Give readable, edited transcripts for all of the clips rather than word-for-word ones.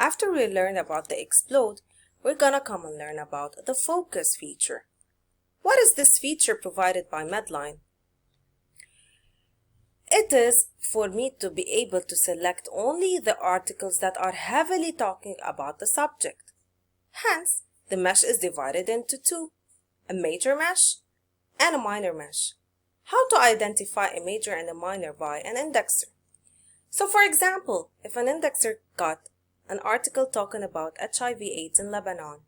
After we learn about the explode, we're gonna come and learn about the focus feature. What is this feature provided by Medline? It is for me to be able to select only the articles that are heavily talking about the subject. Hence, the mesh is divided into two, a major mesh and a minor mesh. How to identify a major and a minor by an indexer? So for example, if an indexer got an article talking about HIV/AIDS in Lebanon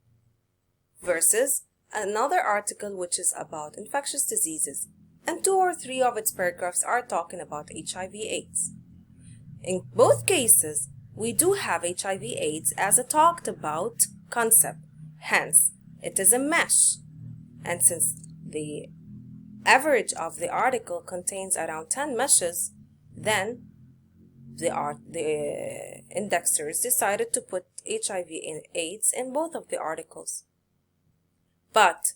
versus another article which is about infectious diseases, and 2 or 3 of its paragraphs are talking about HIV/AIDS. In both cases, we do have HIV/AIDS as a talked about concept. Hence, it is a mesh. And since the average of the article contains around 10 meshes, then the indexers decided to put HIV/AIDS in both of the articles. But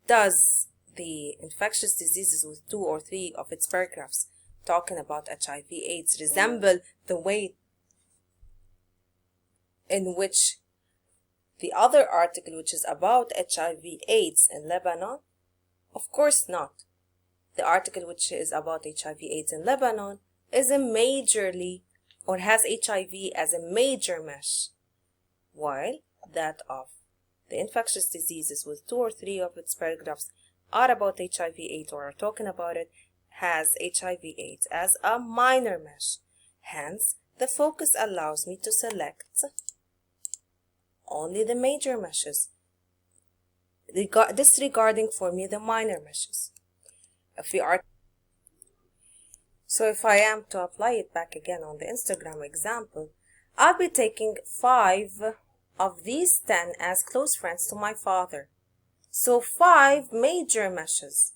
does the infectious diseases with 2 or 3 of its paragraphs talking about HIV/AIDS resemble the way in which the other article, which is about HIV/AIDS in Lebanon? Of course not. The article which is about HIV/AIDS in Lebanon is a majorly, or has HIV as a major mesh, while that of the infectious diseases with 2 or 3 of its paragraphs are about HIV/AIDS or are talking about it has HIV/AIDS as a minor mesh. Hence, the focus allows me to select only the major meshes, disregarding for me the minor meshes. If I am to apply it back again on the Instagram example, I'll be taking 5 of these 10 as close friends to my father. So 5 major meshes,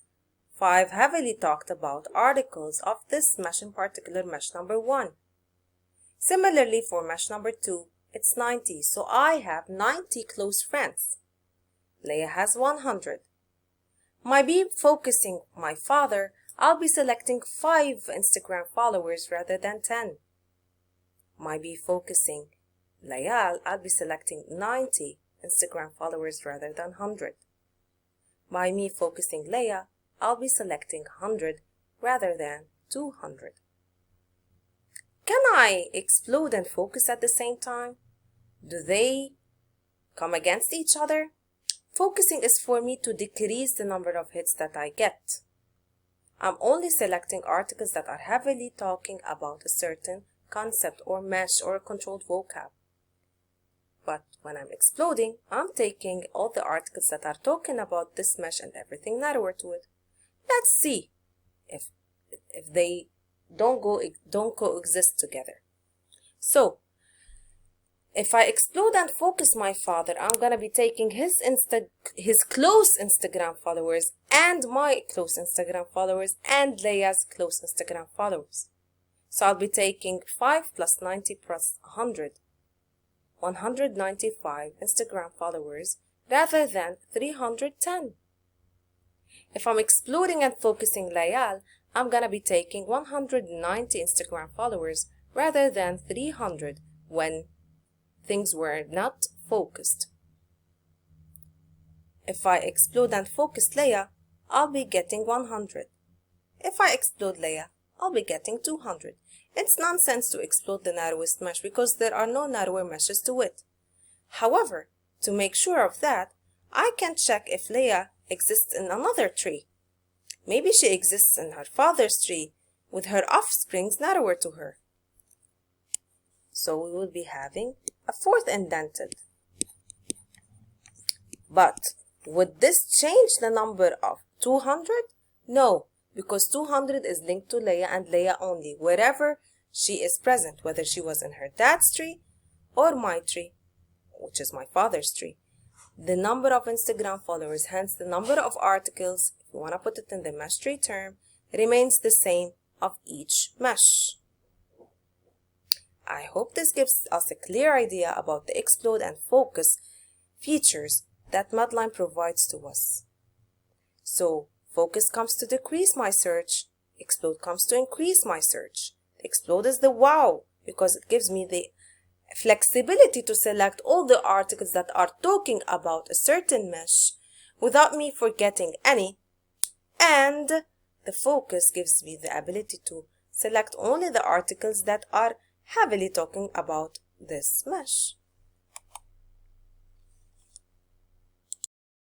5 heavily talked about articles of this mesh, in particular mesh number 1. Similarly, for mesh number 2, it's 90, so I have 90 close friends. Leah has 100. My be focusing my father, I'll be selecting 5 Instagram followers rather than 10. My be focusing Layal, I'll be selecting 90 Instagram followers rather than 100. By me focusing Leah, I'll be selecting 100 rather than 200. Can I explode and focus at the same time? Do they come against each other? Focusing is for me to decrease the number of hits that I get. I'm only selecting articles that are heavily talking about a certain concept or mesh or a controlled vocab. But when I'm exploding, I'm taking all the articles that are talking about this mesh and everything narrower to it. Let's see if they don't coexist together. So, if I explode and focus my father, I'm gonna be taking his close Instagram followers and my close Instagram followers and Leia's close Instagram followers. So I'll be taking 5 plus 90 plus 100. 195 Instagram followers rather than 310. If I'm exploding and focusing Layal, I'm gonna be taking 190 Instagram followers rather than 300 when things were not focused. If I explode and focus Leah, I'll be getting 100. If I explode Leah, I'll be getting 200. It's nonsense to explode the narrowest mesh because there are no narrower meshes to it. However, to make sure of that, I can check if Leah exists in another tree. Maybe she exists in her father's tree with her offsprings narrower to her. So we will be having a 4th indented. But would this change the number of 200? No, because 200 is linked to Leah and Leah only, wherever she is present, whether she was in her dad's tree or my tree, which is my father's tree. The number of Instagram followers, hence the number of articles, if you want to put it in the mesh tree term, remains the same of each mesh. I hope this gives us a clear idea about the explode and focus features that Medline provides to us. So, focus comes to decrease my search, explode comes to increase my search. Explode is the wow because it gives me the flexibility to select all the articles that are talking about a certain mesh without me forgetting any, and the focus gives me the ability to select only the articles that are heavily talking about this mesh.